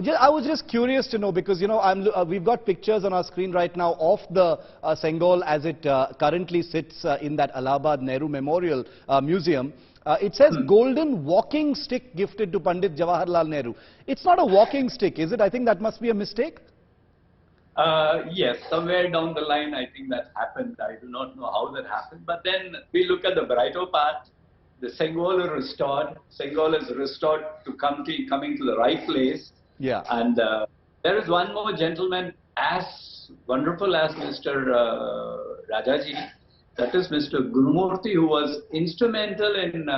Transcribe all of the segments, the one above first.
I was just curious to know because, you know, we've got pictures on our screen right now of the Sengol as it currently sits in that Allahabad Nehru Memorial Museum. It says golden walking stick gifted to Pandit Jawaharlal Nehru. It's not a walking stick, is it? I think that must be a mistake. Yes, somewhere down the line, I think that happened. I do not know how that happened. But then we look at the brighter part. The Sengol is restored. Sengol is restored to coming to the right place. Yeah. And there is one more gentleman as wonderful as Mr. Rajaji. That is Mr. Gurumurthy, who was instrumental in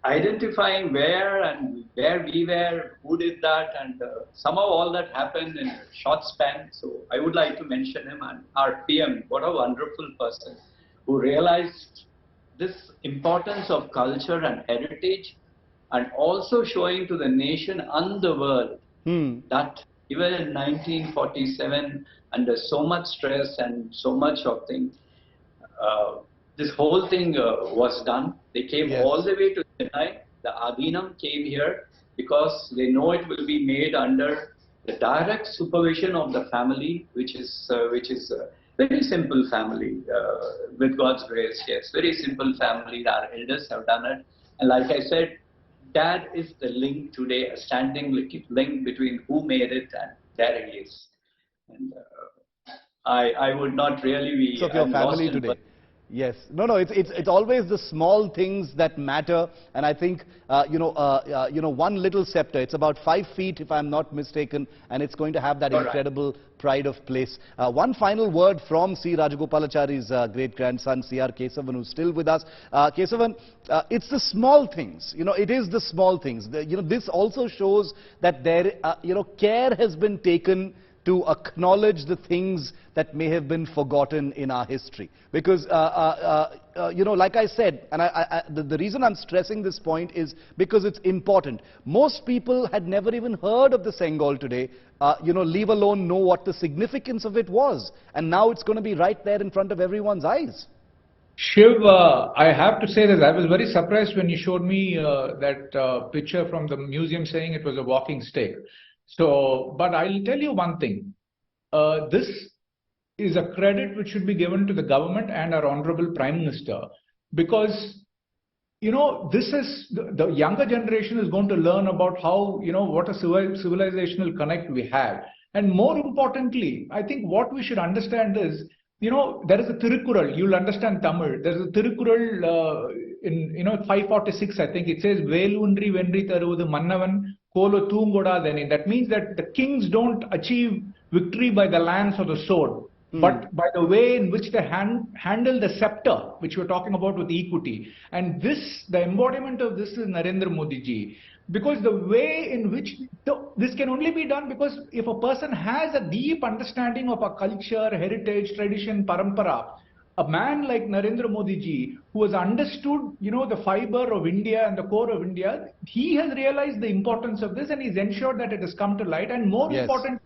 identifying where we were, who did that, and somehow all that happened in a short span. So I would like to mention him, and our PM, what a wonderful person who realized this importance of culture and heritage, and also showing to the nation and the world that even in 1947, under so much stress and so much of things, this whole thing was done. They came all the way to Chennai. The Adinam came here because they know it will be made under the direct supervision of the family, which is very simple family, with God's grace. Yes, very simple family. Our elders have done it, and like I said, Dad is the link today, a standing link between who made it and there he is. And I would not really be. So your family today. Yes. No, it's always the small things that matter, and I think one little scepter. It's about 5 feet, if I'm not mistaken, and it's going to have that incredible pride of place. One final word from C. Rajagopalachari's great grandson, C.R. Kesavan, who's still with us. Kesavan, it's the small things. You know, it is the small things. This also shows that there, care has been taken to acknowledge the things that may have been forgotten in our history. Because, like I said, and the reason I'm stressing this point is because it's important. Most people had never even heard of the Sengol today, leave alone know what the significance of it was. And now it's going to be right there in front of everyone's eyes. Shiv, I have to say that I was very surprised when you showed me that picture from the museum saying it was a walking stick. So, but I'll tell you one thing, this is a credit which should be given to the government and our Honorable Prime Minister, because, this is, the younger generation is going to learn about how, what a civilizational connect we have. And more importantly, I think what we should understand is, there is a Tirukkural, you'll understand Tamil, there is a Tirukkural in, 546, I think it says, Velundri Vendri Taruvudu Mannavan, Kolo Thungoda Theni. That means that the kings don't achieve victory by the lance or the sword, but by the way in which they handle the scepter, which we're talking about with equity. And this, the embodiment of this is Narendra Modi ji. Because the way in which this can only be done because if a person has a deep understanding of our culture, heritage, tradition, parampara, a man like Narendra Modi ji, who has understood, the fiber of India and the core of India, he has realized the importance of this and he's ensured that it has come to light. And more important,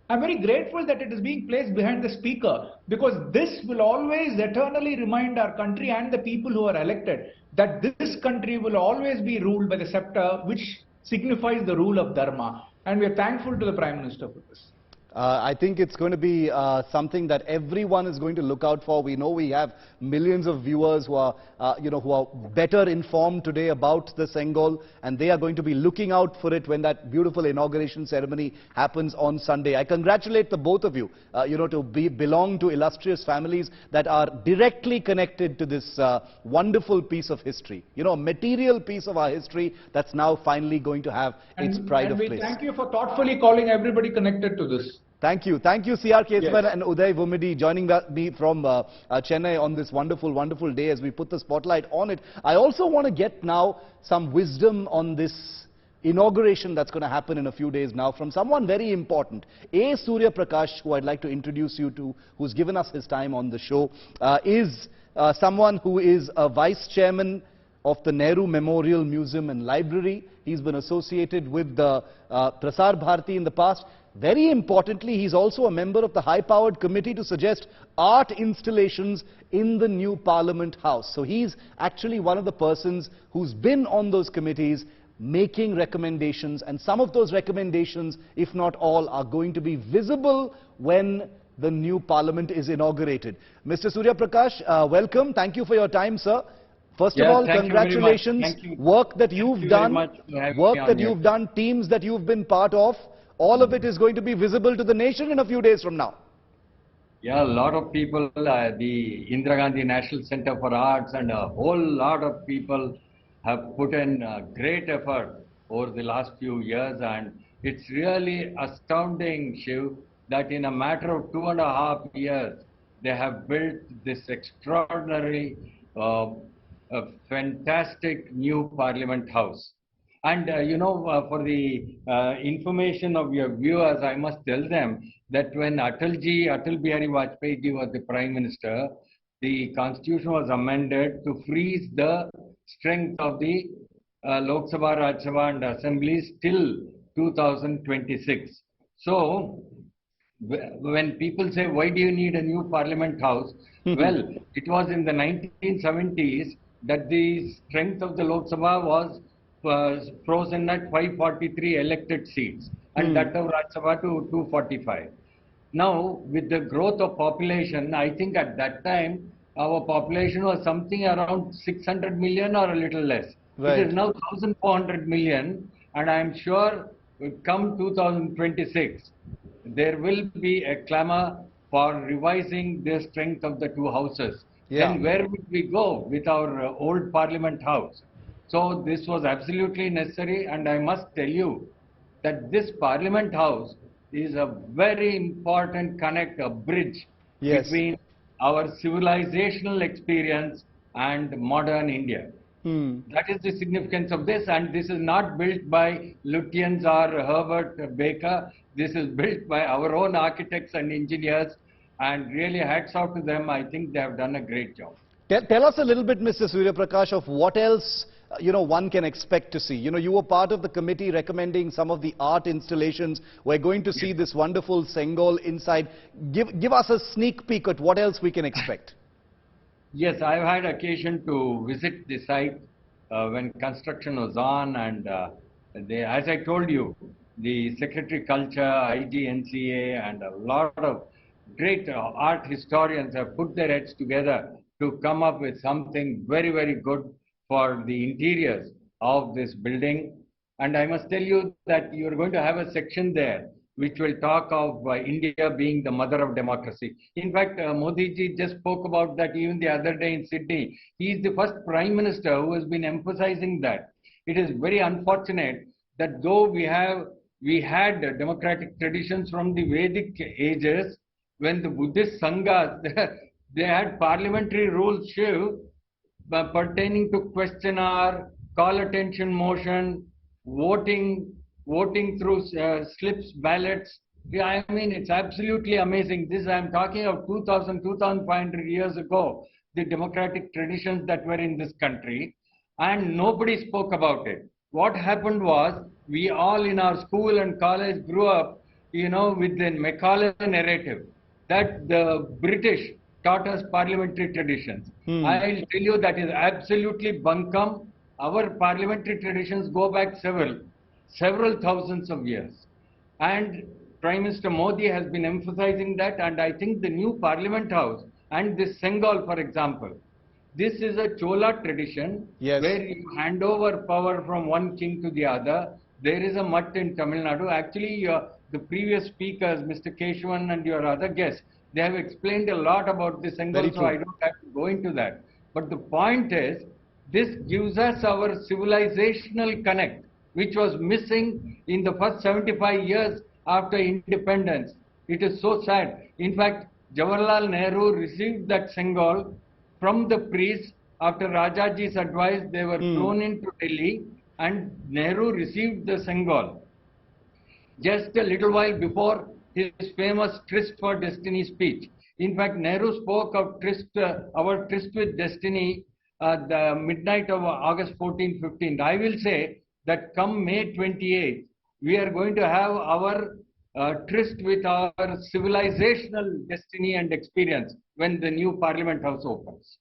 I'm very grateful that it is being placed behind the speaker, because this will always eternally remind our country and the people who are elected that this country will always be ruled by the scepter, which signifies the rule of Dharma. And we are thankful to the Prime Minister for this. I think it's going to be something that everyone is going to look out for. We know we have millions of viewers who are, who are better informed today about the Sengol, and they are going to be looking out for it when that beautiful inauguration ceremony happens on Sunday. I congratulate the both of you, to belong to illustrious families that are directly connected to this wonderful piece of history. A material piece of our history that's now finally going to have its pride of place. Thank you for thoughtfully calling everybody connected to this. Thank you. Thank you, C.R. Kesavan and Uday Vummidi, joining me from Chennai on this wonderful, wonderful day as we put the spotlight on it. I also want to get now some wisdom on this inauguration that's going to happen in a few days now from someone very important. A. Surya Prakash, who I'd like to introduce you to, who's given us his time on the show, is someone who is a vice chairman of the Nehru Memorial Museum and Library. He's been associated with the Prasar Bharati in the past. Very importantly, he's also a member of the high-powered committee to suggest art installations in the new Parliament House. So he's actually one of the persons who's been on those committees making recommendations, and some of those recommendations, if not all, are going to be visible when the new parliament is inaugurated. Mr. Surya Prakash, welcome. Thank you for your time, sir. First of all, congratulations. Work that you've done, teams that you've been part of, all of it is going to be visible to the nation in a few days from now. Yeah, a lot of people, the Indira Gandhi National Center for Arts and a whole lot of people have put in great effort over the last few years, and it's really astounding, Shiv, that in a matter of 2.5 years, they have built this extraordinary, fantastic new Parliament House. And for the information of your viewers, I must tell them that when Atal Bihari Vajpayee ji was the Prime Minister, the Constitution was amended to freeze the strength of the Lok Sabha, Rajya Sabha and Assemblies till 2026. So, when people say, why do you need a new Parliament House? Well, it was in the 1970s that the strength of the Lok Sabha was frozen at 543 elected seats and that of Rajya Sabha to 245. Now, with the growth of population, I think at that time, our population was something around 600 million or a little less. Right. It is now 1,400 million, and I am sure come 2026, there will be a clamor for revising the strength of the two houses. Yeah. Then where would we go with our old Parliament House? So this was absolutely necessary, and I must tell you that this Parliament House is a very important connect, a bridge between our civilizational experience and modern India. That is the significance of this, and this is not built by Lutyens or Herbert Baker. This is built by our own architects and engineers, and really hats off to them. I think they have done a great job. Tell us a little bit, Mr. Surya Prakash, of what else one can expect to see. You were part of the committee recommending some of the art installations. We're going to see this wonderful Sengol inside. Give us a sneak peek at what else we can expect. Yes, I've had occasion to visit the site when construction was on, and as I told you, the Secretary Culture, IGNCA, and a lot of great art historians have put their heads together to come up with something very, very good for the interiors of this building. And I must tell you that you are going to have a section there which will talk of India being the mother of democracy. In fact, Modi ji just spoke about that even the other day in Sydney. He is the first Prime Minister who has been emphasizing that. It is very unfortunate that though we had democratic traditions from the Vedic ages, when the Buddhist Sanghas, they had parliamentary rules, Shiv, pertaining to question hour, call attention motion, voting through slips, ballots. Yeah, I mean, it's absolutely amazing. This, I'm talking of 2,500 years ago, the democratic traditions that were in this country, and nobody spoke about it. What happened was, we all in our school and college grew up, with the Macaulay narrative that the British taught us parliamentary traditions. I'll tell you that is absolutely bunkum. Our parliamentary traditions go back several thousands of years. And Prime Minister Modi has been emphasizing that, and I think the new Parliament House and this Sengol, for example, this is a Chola tradition where you hand over power from one king to the other. There is a mutt in Tamil Nadu. Actually, the previous speakers, Mr. Keshavan and your other guests, they have explained a lot about this Sengol, so I don't have to go into that. But the point is, this gives us our civilizational connect, which was missing in the first 75 years after independence. It is so sad. In fact, Jawaharlal Nehru received that Sengol from the priests. After Rajaji's advice, they were thrown into Delhi, and Nehru received the Sengol just a little while before his famous Tryst for Destiny speech. In fact, Nehru spoke of our tryst with destiny the midnight of August 14, 15. I will say that come May 28th, we are going to have our tryst with our civilizational destiny and experience when the new Parliament House opens.